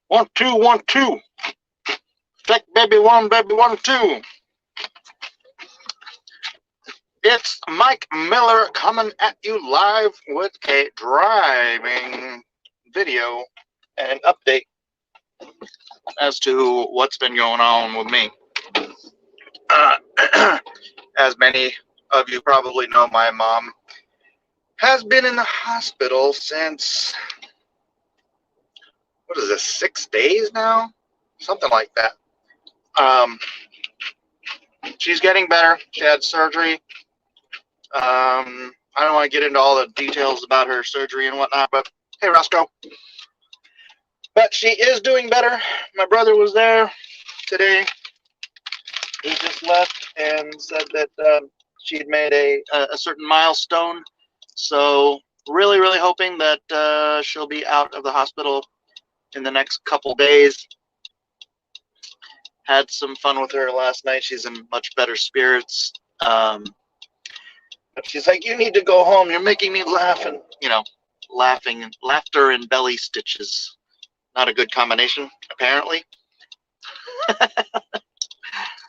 1, 2, 1, 2. Tech baby 1, baby 1, 2. It's Mike Miller coming at you live with a driving video and an update as to what's been going on with me. As many of you probably know, my mom has been in the hospital since, what is this, 6 days now? Something like that. She's getting better. She had surgery. I don't want to get into all the details about her surgery and whatnot, but hey, Roscoe. But she is doing better. My brother was there today. He just left and said that she had made a certain milestone. So really, really hoping that she'll be out of the hospital in the next couple days. Had some fun with her last night. She's in much better spirits. But she's like, you need to go home. You're making me laugh. And, laughter and belly stitches. Not a good combination, apparently.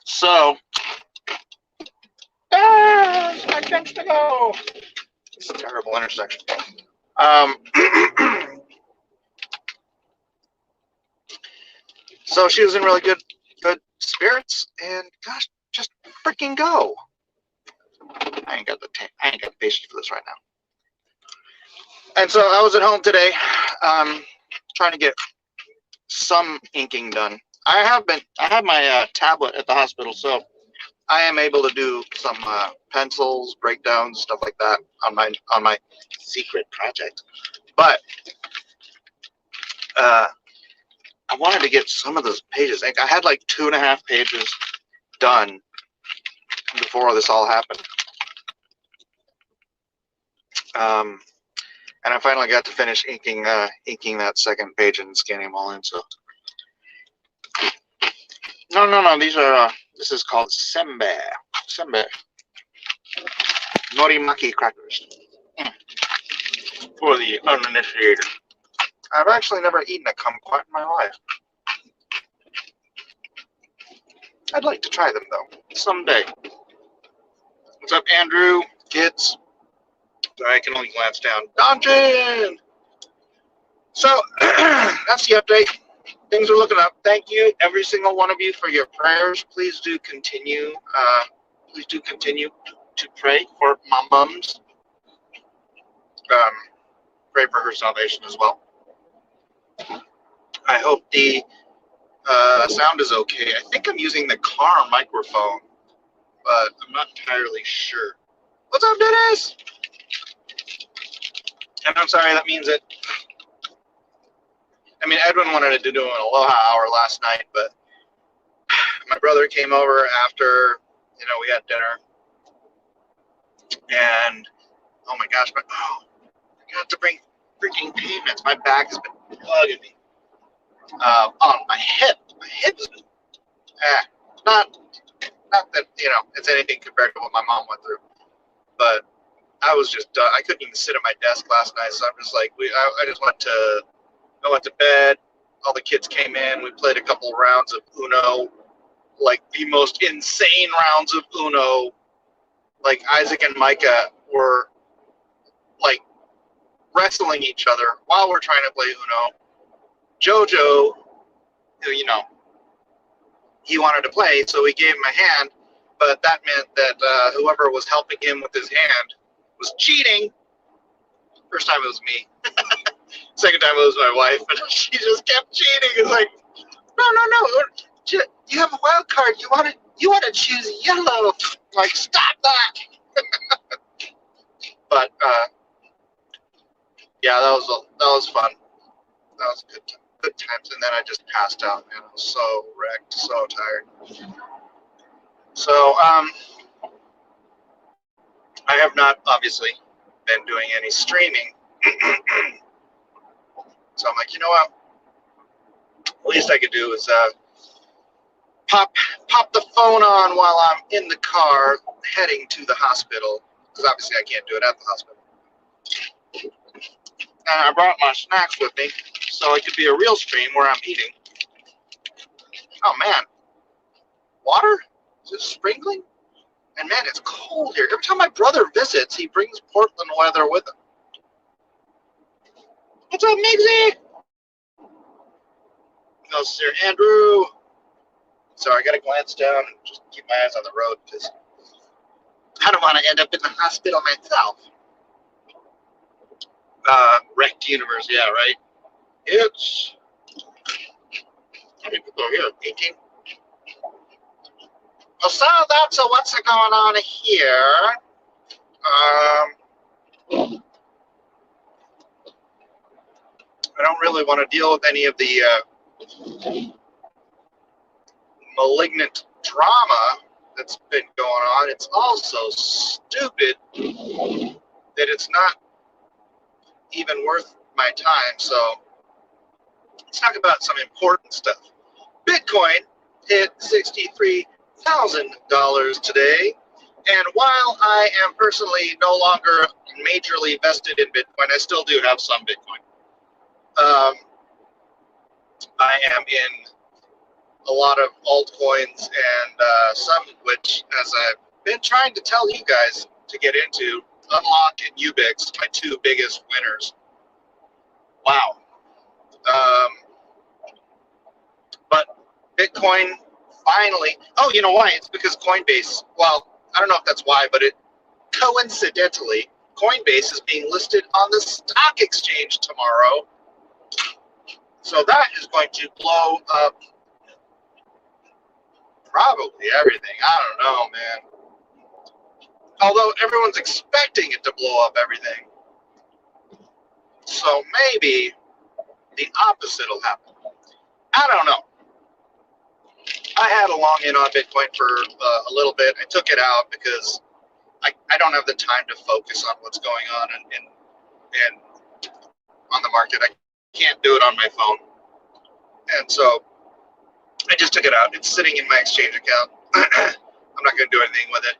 So, I got to go. It's a terrible intersection. So she was in really good spirits, and gosh, just freaking go. I ain't got the patience for this right now. And so I was at home today, trying to get some inking done. I have my tablet at the hospital, so I am able to do some pencils, breakdowns, stuff like that on my secret project. But I wanted to get some of those pages. I had like 2.5 pages done before this all happened. And I finally got to finish inking that second page and scanning them all in. So no, these are this is called sembe norimaki crackers for the uninitiated. I've actually never eaten a kumquat in my life. I'd like to try them though someday. What's up, Andrew? Kids? I can only glance down. Donjin! So, that's the update. Things are looking up. Thank you, every single one of you, for your prayers. Please do continue. To pray for my mums. Pray for her salvation as well. I hope the sound is okay. I think I'm using the car microphone, but I'm not entirely sure. What's up, Dennis? And I'm sorry, that means that, Edwin wanted to do an Aloha Hour last night, but my brother came over after, we had dinner. And, oh my gosh, I got to bring freaking payments. My back has been bugging me. On my hip. My hip's been, not that, it's anything compared to what my mom went through. But I was just done. I couldn't even sit at my desk last night, so I'm just like, I went to bed. All the kids came in. We played a couple rounds of Uno, like the most insane rounds of Uno. Like Isaac and Micah were like wrestling each other while we're trying to play Uno. Jojo, he wanted to play, so we gave him a hand, but that meant that whoever was helping him with his hand was cheating. First time it was me. Second time it was my wife, and she just kept cheating. It's like, no. You have a wild card. You want to choose yellow. Like, stop that. But yeah, that was fun. That was good times. And then I just passed out, and I was so wrecked, so tired. So I have not obviously been doing any streaming. So I'm like, you know what? The least I could do is pop the phone on while I'm in the car heading to the hospital, because obviously I can't do it at the hospital. And I brought my snacks with me. So it could be a real stream where I'm eating. Oh man, water? Is it sprinkling? And man, it's cold here. Every time my brother visits, he brings Portland weather with him. What's up, Migsy? No, Sir Andrew. Sorry, I gotta glance down and just keep my eyes on the road because I don't want to end up in the hospital myself. Wrecked universe, yeah, right? It's, how many people are here? 18? Well, so that's what's going on here. I don't really want to deal with any of the malignant drama that's been going on. It's also stupid that it's not even worth my time. So let's talk about some important stuff. Bitcoin hit $63,000 today. And while I am personally no longer majorly vested in Bitcoin, I still do have some Bitcoin. I am in a lot of altcoins and some of which, as I've been trying to tell you guys to get into, Unlock and Ubix, my two biggest winners. Wow. But Bitcoin finally, oh, you know why? It's because Coinbase, well, I don't know if that's why, but it coincidentally, Coinbase is being listed on the stock exchange tomorrow. So that is going to blow up probably everything. I don't know, man. Although everyone's expecting it to blow up everything. So maybe the opposite will happen. I don't know. I had a long in on Bitcoin for a little bit. I took it out because I don't have the time to focus on what's going on and on the market. I can't do it on my phone. And so I just took it out. It's sitting in my exchange account. I'm not going to do anything with it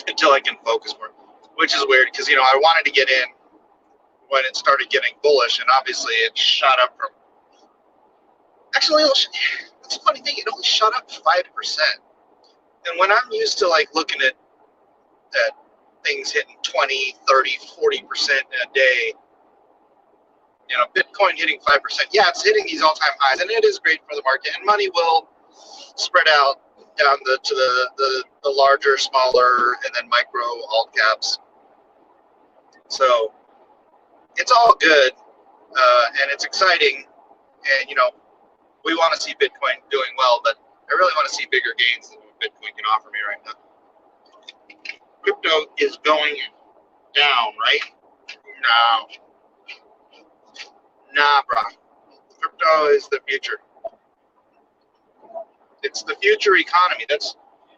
until I can focus more, which is weird because, you know, I wanted to get in when it started getting bullish, and obviously it shot up from, actually, that's a funny thing, it only shot up 5%. And when I'm used to like looking at things hitting 20, 30, 40% in a day, you know, Bitcoin hitting 5%, yeah, it's hitting these all-time highs, and it is great for the market, and money will spread out down to the larger, smaller, and then micro alt caps. So it's all good, and it's exciting, and, you know, we want to see Bitcoin doing well, but I really want to see bigger gains than what Bitcoin can offer me right now. Crypto is going down, right? Nah, bro. Crypto is the future. It's the future economy. That's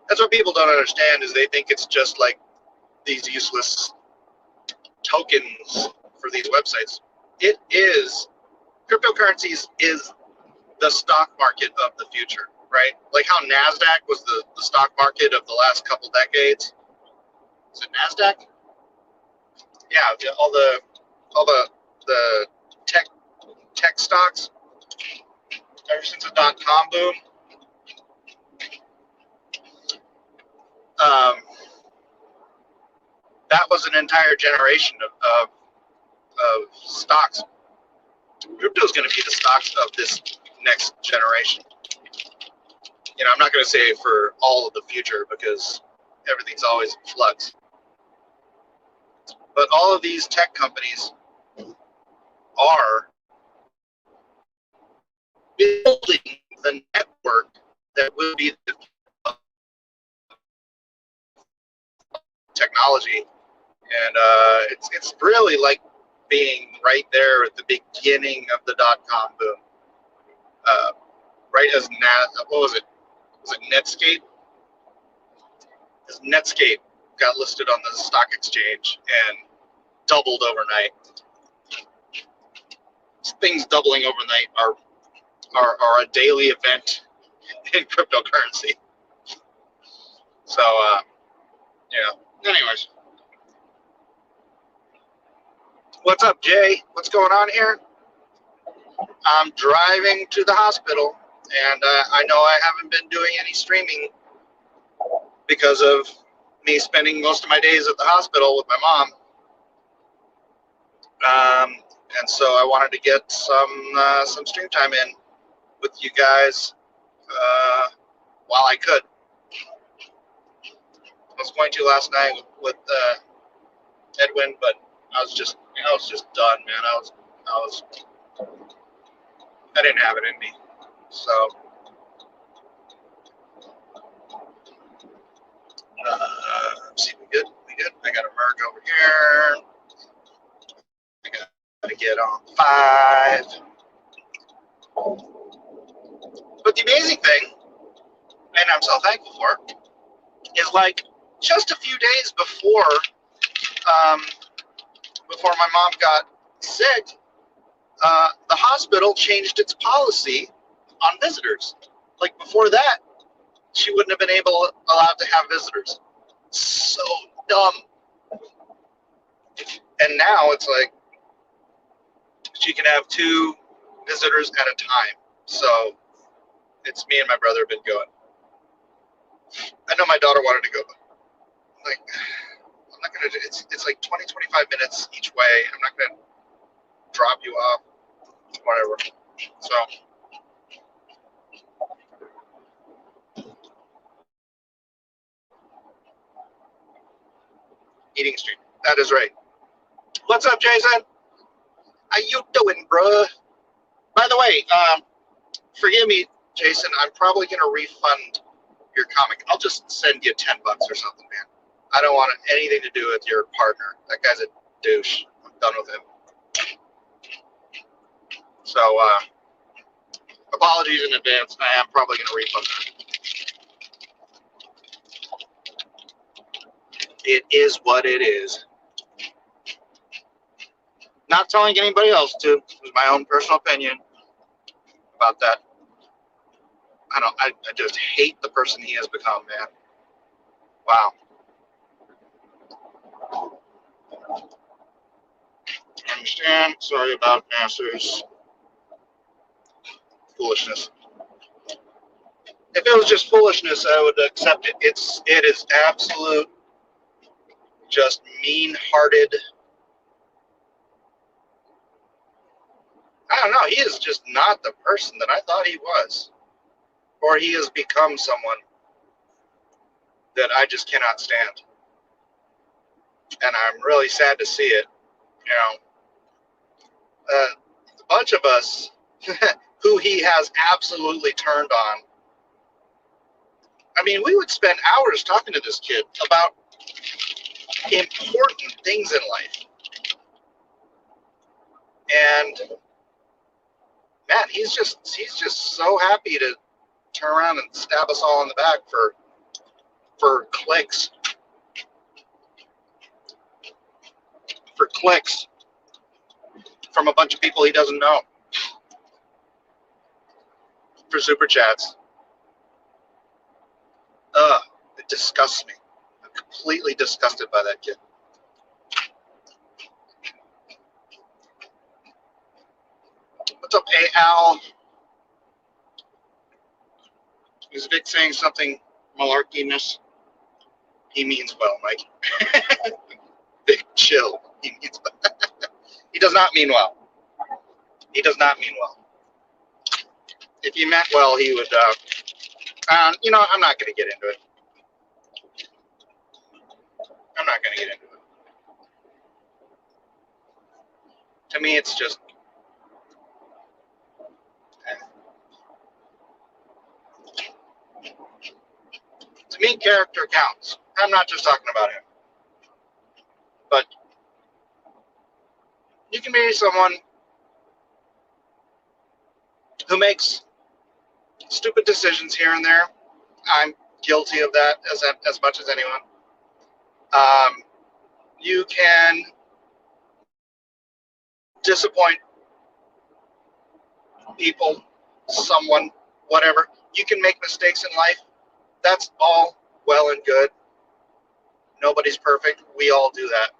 what people don't understand, is they think it's just like these useless tokens for these websites. It is, cryptocurrencies is the stock market of the future, right? Like how NASDAQ was the stock market of the last couple decades. Is it NASDAQ? Yeah, all the tech stocks ever since the .com boom. That was an entire generation of stocks. Crypto is going to be the stocks of this next generation. You know, I'm not going to say for all of the future because everything's always in flux. But all of these tech companies are building the network that will be the technology. And it's really like being right there at the beginning of the .com boom. Right as what was it? Was it Netscape? As Netscape got listed on the stock exchange and doubled overnight. Things doubling overnight are a daily event in cryptocurrency. So yeah. Anyways, What's up, Jay? What's going on here? I'm driving to the hospital, and I know I haven't been doing any streaming because of me spending most of my days at the hospital with my mom. And so I wanted to get some stream time in with you guys while I could. I was going to last night with Edwin, but I was just done, man. I didn't have it in me. So let's see, we good? We good? I got to merge over here. I got to get on 5. But the amazing thing, and I'm so thankful for, is like just a few days before my mom got sick, the hospital changed its policy on visitors. Like before that, she wouldn't have been allowed to have visitors. So dumb. And now it's like she can have 2 visitors at a time. So it's me and my brother have been going. I know my daughter wanted to go, but like I'm not gonna do it's like 20-25 minutes each way. I'm not gonna drop you off, whatever. So eating stream. That is right. What's up, Jason? How you doing, bruh? By the way, forgive me, Jason. I'm probably gonna refund your comic. I'll just send you $10 or something, man. I don't want anything to do with your partner. That guy's a douche. I'm done with him. So, apologies in advance. I am probably going to refund that. It is what it is. Not telling anybody else to. It was my own personal opinion about that. I just hate the person he has become, man. Wow. I understand. Sorry about Nasser's foolishness. If it was just foolishness, I would accept it. It is absolute, just mean-hearted. I don't know. He is just not the person that I thought he was. Or he has become someone that I just cannot stand. And I'm really sad to see it. You know, a bunch of us who he has absolutely turned on. I mean, we would spend hours talking to this kid about important things in life. And man, he's just so happy to turn around and stab us all in the back for clicks. For clicks from a bunch of people he doesn't know. For super chats. It disgusts me. I'm completely disgusted by that kid. What's up, Al? Is Vic saying something malarkiness? He means well, Mike. Vic, chill. He means well. He does not mean well. He does not mean well. If he meant well, he would, you know, I'm not going to get into it. I'm not going to get into it. To me, it's just... To me, character counts. I'm not just talking about him. But you can be someone who makes stupid decisions here and there. I'm guilty of that as much as anyone. You can disappoint people, someone, whatever. You can make mistakes in life. That's all well and good. Nobody's perfect. We all do that.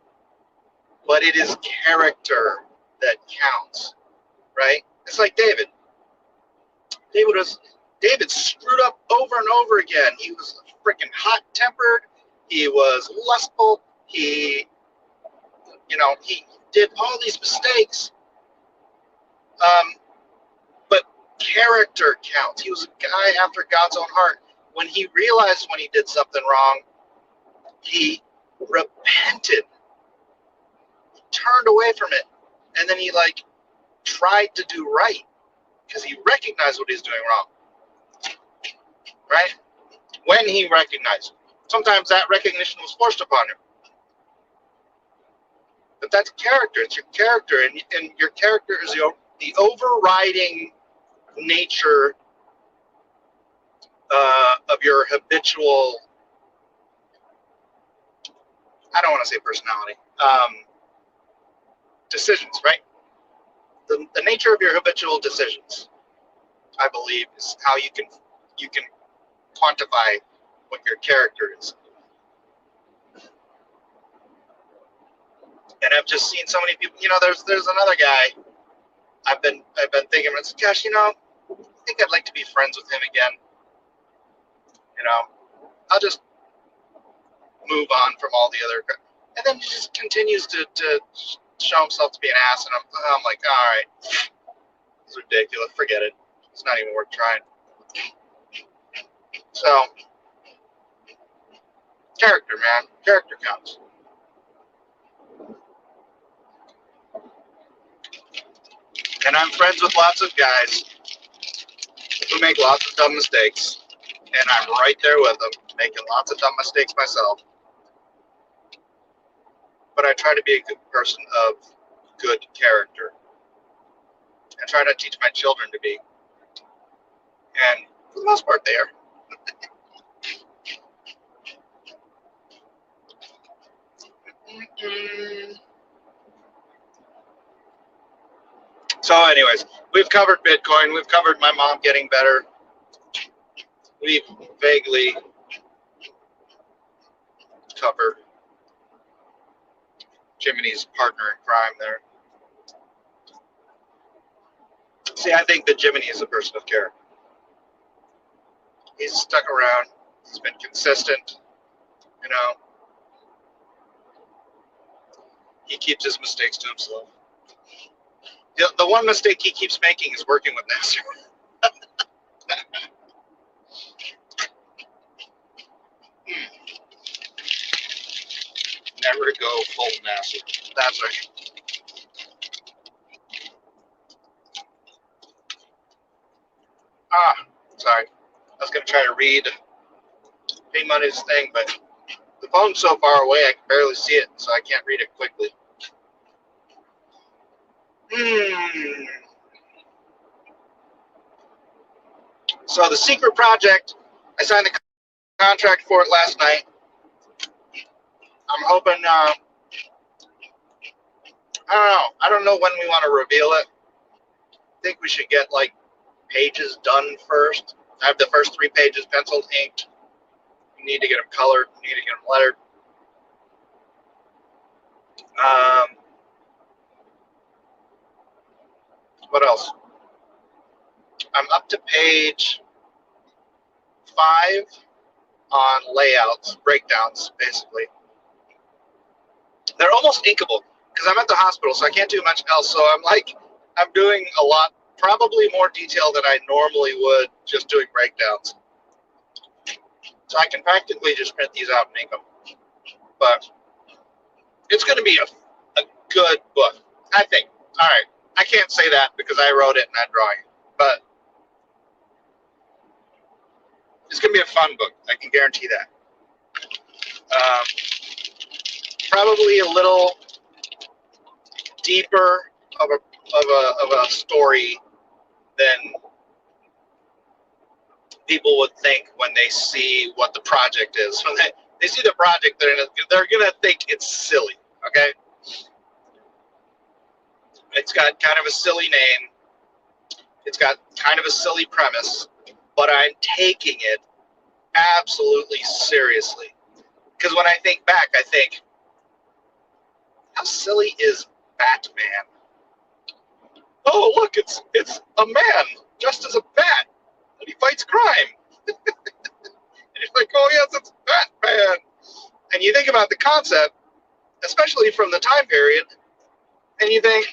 but it is character that counts, right? It's like David. David screwed up over and over again. He was freaking hot-tempered. He was lustful. He did all these mistakes. But character counts. He was a guy after God's own heart. When he realized when he did something wrong, he repented. He turned away from it. And then he tried to do right because he recognized what he's doing wrong. Right? When he recognized. Sometimes that recognition was forced upon him. But that's character. It's your character. And your character is the overriding nature of your habitual, I don't want to say personality, decisions, right? The nature of your habitual decisions, I believe, is how you can quantify what your character is. And I've just seen so many people. There's another guy. I've been thinking, gosh, I think I'd like to be friends with him again. I'll just move on from all the other. And then he just continues to show himself to be an ass, and I'm like, all right, it's ridiculous. Forget it. It's not even worth trying. So, character, man. Character counts. And I'm friends with lots of guys who make lots of dumb mistakes. And I'm right there with them, making lots of dumb mistakes myself. But I try to be a good person of good character. I try to teach my children to be. And for the most part, they are. So anyways, we've covered Bitcoin. We've covered my mom getting better. We've vaguely covered Jiminy's partner in crime there. See, I think that Jiminy is a person of character. He's stuck around. He's been consistent. He keeps his mistakes to himself. The one mistake he keeps making is working with Nasser. Never go full Nasser. That's right. Sorry. I was going to try to read P-Money's thing, but the phone's so far away I can barely see it, so I can't read it quickly. So the secret project, I signed the contract for it last night. I'm hoping, I don't know when we want to reveal it. I think we should get pages done first. I have the first 3 pages penciled, inked. We need to get them colored. We need to get them lettered. What else? I'm up to page 5 on layouts, breakdowns, basically. They're almost inkable because I'm at the hospital, so I can't do much else. So I'm doing a lot, probably more detail than I normally would just doing breakdowns. So I can practically just print these out and ink them. But it's going to be a good book, I think. All right. I can't say that because I wrote it and I'm drawing it. But it's going to be a fun book. I can guarantee that. Probably a little deeper of a story than people would think when they see what the project is. When they see the project, they're gonna think it's silly. Okay, it's got kind of a silly name. It's got kind of a silly premise, but I'm taking it absolutely seriously. Because when I think back, I think, How silly is Batman? Oh, look, it's a man dressed as a bat, and he fights crime. And you're like, oh yes, it's Batman. And you think about the concept, especially from the time period, and you think,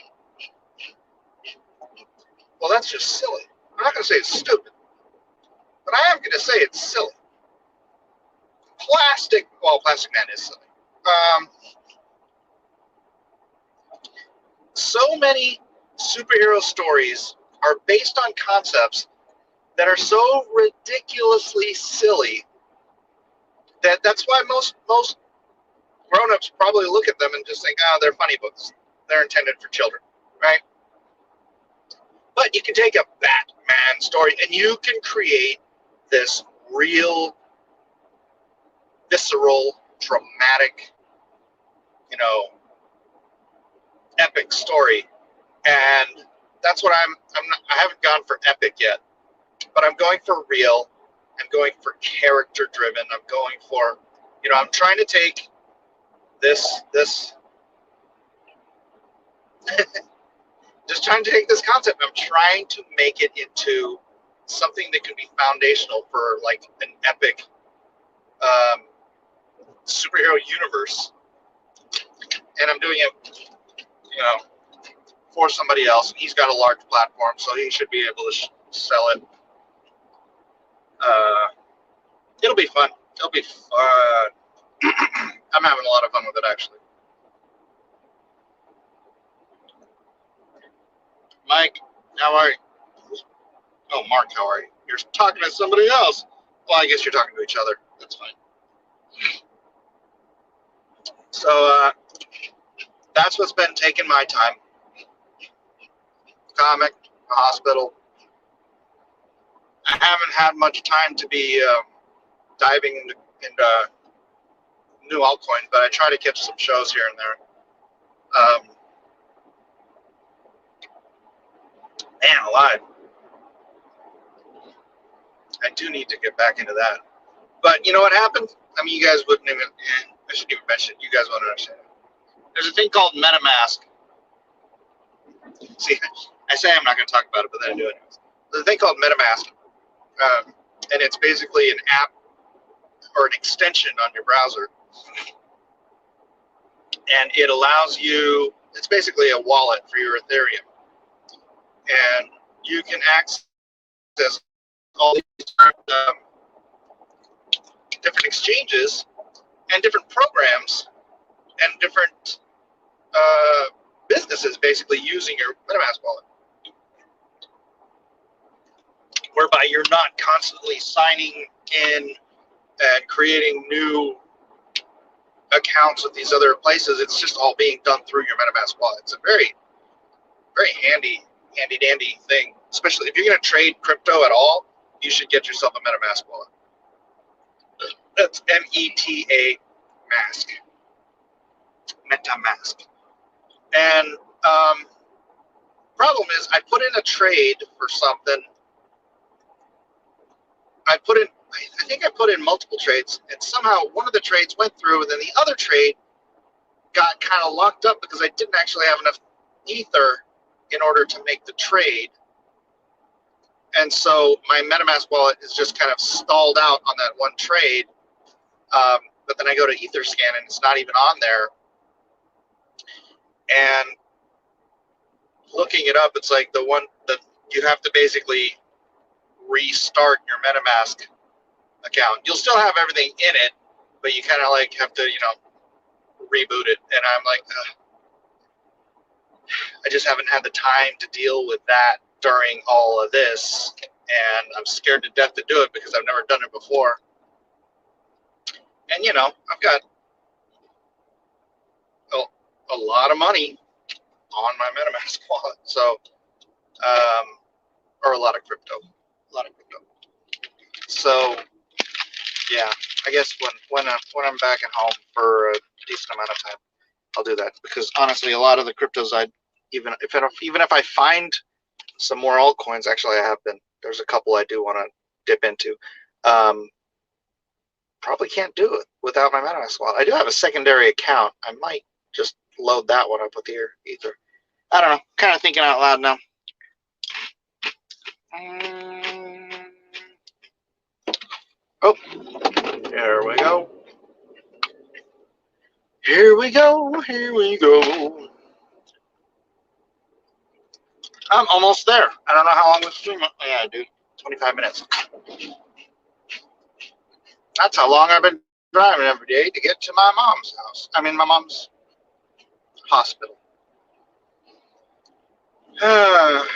well, that's just silly. I'm not going to say it's stupid, but I am going to say it's silly. Plastic Man is silly. So many superhero stories are based on concepts that are so ridiculously silly that's why most grown-ups probably look at them and just think, oh, they're funny books. They're intended for children, right? But you can take a Batman story and you can create this real, visceral, dramatic, epic story. And that's what I haven't gone for epic yet, but I'm going for real. I'm going for character driven. I'm going for, I'm trying to take this just trying to take this concept. I'm trying to make it into something that can be foundational for like an epic superhero universe. And I'm doing it, for somebody else. And he's got a large platform, so he should be able to sell it. It'll be fun. It'll be fun. I'm having a lot of fun with it, actually. Mike, how are you? Oh, Mark, how are you? You're talking to somebody else. Well, I guess you're talking to each other. That's fine. So that's what's been taking my time. Comic, hospital. I haven't had much time to be diving into new altcoins, but I try to catch some shows here and there. Man alive. I do need to get back into that. But you know what happened? I mean, you guys wouldn't even, I shouldn't even mention it. You guys won't understand it. There's a thing called Metamask. See, I say I'm not going to talk about it, but then I do it. There's a thing called Metamask. And it's basically an app or an extension on your browser. And it allows you, it's basically a wallet for your Ethereum. And you can access all these different exchanges and different programs and different businesses basically using your MetaMask wallet, whereby you're not constantly signing in and creating new accounts with these other places. It's just all being done through your MetaMask wallet. It's a very, very handy dandy thing, especially if you're going to trade crypto at all. You should get yourself a MetaMask wallet. That's META mask. MetaMask. And problem is, I put in a trade for something. I think I put in multiple trades, and somehow one of the trades went through, and then the other trade got kind of locked up because I didn't actually have enough Ether in order to make the trade. And so my MetaMask wallet is just kind of stalled out on that one trade. But then I go to Etherscan and it's not even on there. And looking it up, it's like the one that you have to basically restart your MetaMask account. You'll still have everything in it, but you kind of like have to, reboot it. And I'm like, I just haven't had the time to deal with that during all of this. And I'm scared to death to do it because I've never done it before. And, I've got a lot of money on my MetaMask wallet. So, or a lot of crypto. So, yeah, I guess when I'm back at home for a decent amount of time, I'll do that. Because honestly, a lot of the cryptos even if I find some more altcoins, actually I have been. There's a couple I do want to dip into. Probably can't do it without my MetaMask wallet. I do have a secondary account. I might just load that one up with here either. I don't know. Kind of thinking out loud now. Oh, here we go. Here we go. Here we go. I'm almost there. I don't know how long this stream. Yeah, dude, 25 minutes. That's how long I've been driving every day to get to my mom's house. I mean, my mom's hospital. I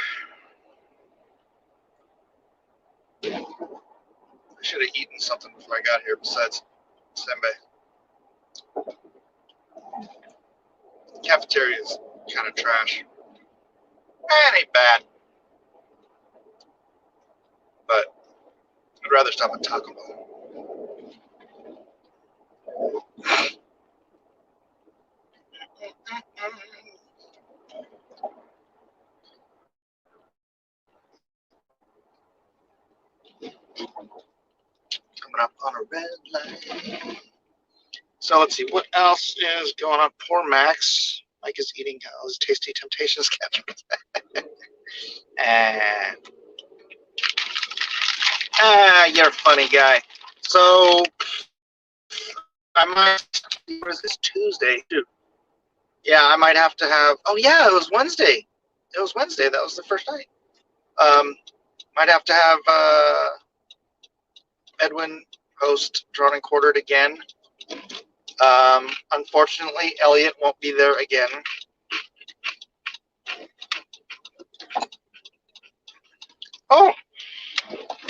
should have eaten something before I got here besides senbei. Cafeteria is kind of trash. It ain't bad. But I'd rather stop at Taco Bell. Coming up on a red light. So let's see, what else is going on? Poor Max. Mike is eating all his tasty temptations capsules. And you're a funny guy. So I might. What is this, Tuesday? Dude. Yeah, I might have to have. Oh yeah, it was Wednesday. It was Wednesday. That was the first night. Might have to have Edwin host Drawn and Quartered again. Unfortunately, Elliot won't be there again. Oh,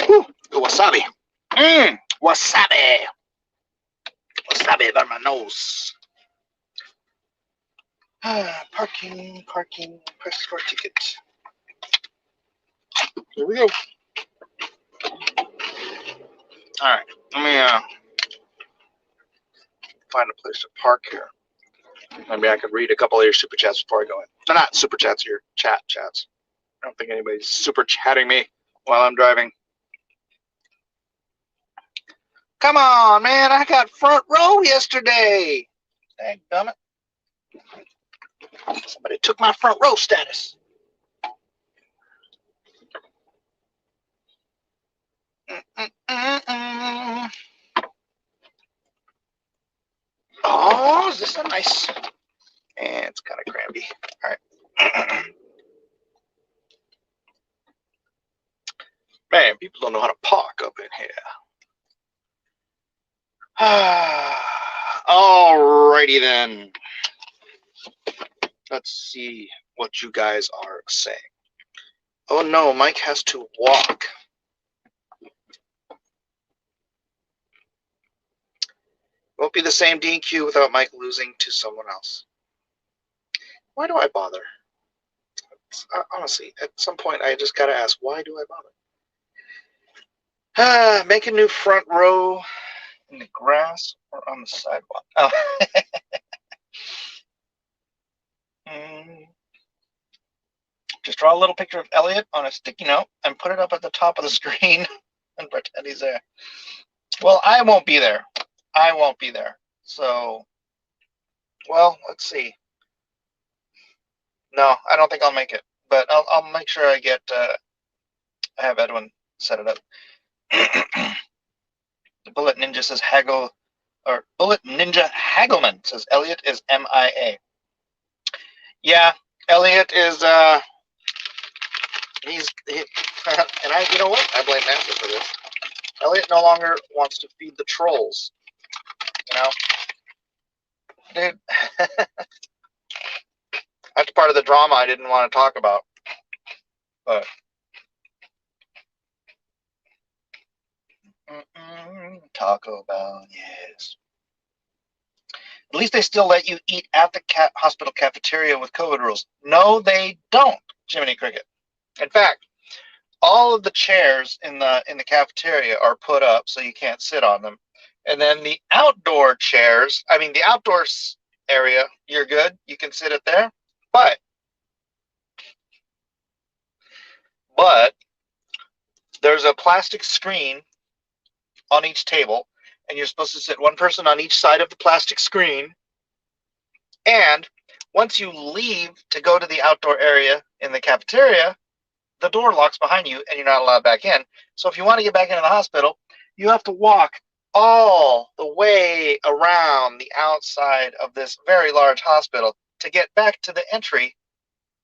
whew, the wasabi. Wasabi. Wasabi by my nose. Parking. Press for ticket. Here we go. All right, let me find a place to park here. Maybe I could read a couple of your super chats before I go in. No, not super chats, your chats. I don't think anybody's super chatting me while I'm driving. Come on, man, I got front row yesterday. Danggummit. Somebody took my front row status. Oh, is this a nice? And it's kind of crampy. All right. Man, people don't know how to park up in here. Alrighty then. Let's see what you guys are saying. Oh no, Mike has to walk. Won't be the same DQ without Mike losing to someone else. Why do I bother? Honestly, at some point I just gotta ask, why do I bother? Make a new front row in the grass or on the sidewalk. Oh. Just draw a little picture of Elliot on a sticky note and put it up at the top of the screen and pretend he's there. Well, I won't be there. So, well, let's see. No, I don't think I'll make it, but I'll make sure I get. I have Edwin set it up. The Bullet Ninja says Bullet Ninja Haggleman says Elliot is MIA. Yeah, Elliot is. And you know what? I blame NASA for this. Elliot no longer wants to feed the trolls. You know, dude. That's part of the drama I didn't want to talk about. But Taco Bell, yes. At least they still let you eat at the hospital cafeteria with COVID rules. No, they don't, Jiminy Cricket. In fact, all of the chairs in the cafeteria are put up so you can't sit on them. And then the outdoor chairs, the outdoors area, you're good. You can sit it there. But there's a plastic screen on each table, and you're supposed to sit one person on each side of the plastic screen. And Once you leave to go to the outdoor area in the cafeteria, the door locks behind you and you're not allowed back in. So if you want to get back into the hospital, you have to walk all the way around the outside of this very large hospital to get back to the entry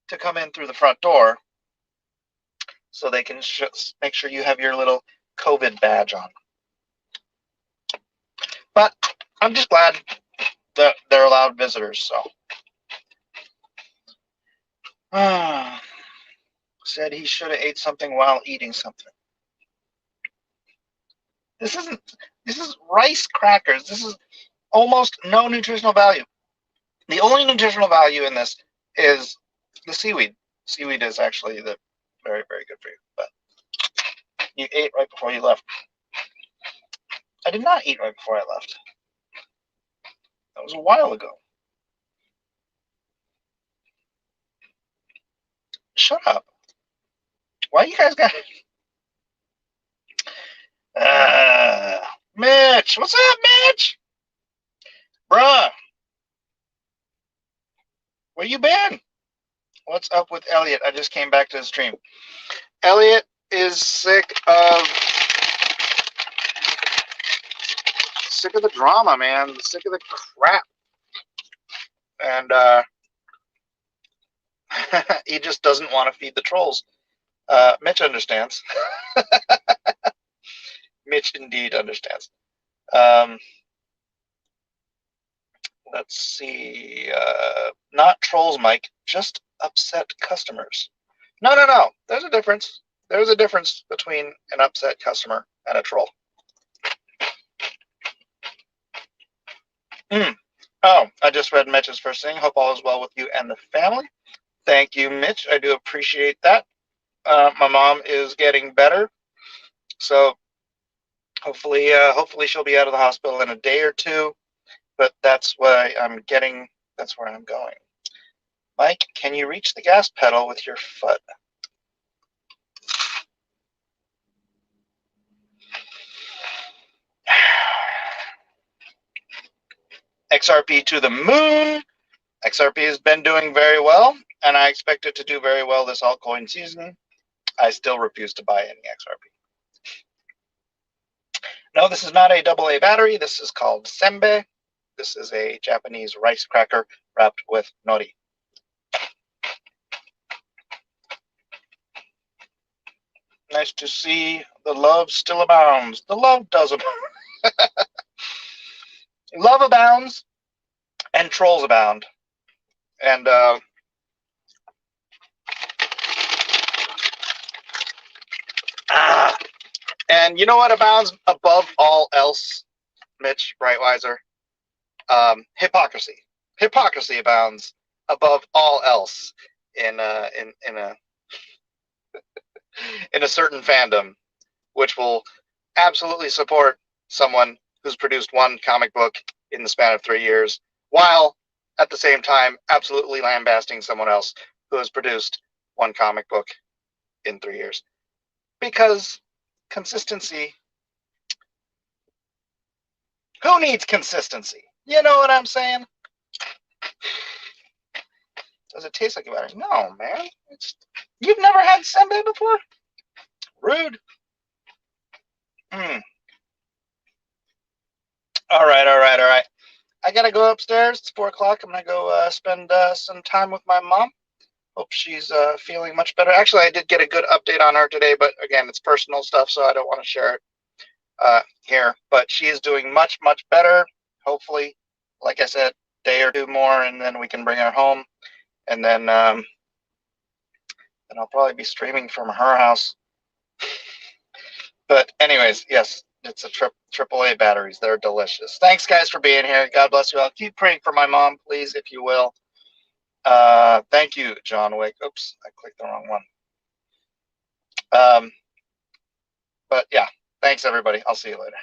to come in through the front door so they can make sure you have your little COVID badge on. But I'm just glad that they're allowed visitors, so. Said he should have ate something while eating something. This is rice crackers. This is almost no nutritional value. The only nutritional value in this is the seaweed. Seaweed is actually very, very good for you. But you ate right before you left. I did not eat right before I left. That was a while ago. Shut up. Why you guys got... Mitch, what's up, Mitch? Bruh. Where you been? What's up with Elliot? I just came back to the stream. Elliot is sick of the drama, man. Sick of the crap. And he just doesn't want to feed the trolls. Mitch understands. Mitch indeed understands. Let's see. Not trolls, Mike. Just upset customers. No. There's a difference. There's a difference between an upset customer and a troll. Oh, I just read Mitch's first thing. Hope all is well with you and the family. Thank you, Mitch. I do appreciate that. My mom is getting better, so hopefully she'll be out of the hospital in a day or two. But that's why I'm getting. That's where I'm going. Mike, can you reach the gas pedal with your foot? XRP to the moon. XRP has been doing very well, and I expect it to do very well this altcoin season. I still refuse to buy any XRP. No, this is not a AA battery. This is called sembe. This is a Japanese rice cracker wrapped with nori. Nice to see the love still abounds. The love does abound. Love abounds and trolls abound. And you know what abounds above all else, Mitch Brightweiser? Hypocrisy. Hypocrisy abounds above all else in a certain fandom, which will absolutely support someone who's produced one comic book in the span of 3 years, while at the same time absolutely lambasting someone else who has produced one comic book in 3 years. Because consistency. Who needs consistency? You know what I'm saying? Does it taste like a battery? No, man. You've never had sembe before? Rude. All right. I gotta go upstairs. It's 4 o'clock. I'm gonna go spend some time with my mom. Hope she's feeling much better. Actually, I did get a good update on her today, but again, it's personal stuff, so I don't want to share it here. But she is doing much, much better. Hopefully, like I said, a day or two more, and then we can bring her home. And then I'll probably be streaming from her house. But anyways, yes, it's a AAA batteries. They're delicious. Thanks, guys, for being here. God bless you all. Keep praying for my mom, please, if you will. Thank you, John Wick. Oops, I clicked the wrong one. But yeah, thanks, everybody. I'll see you later.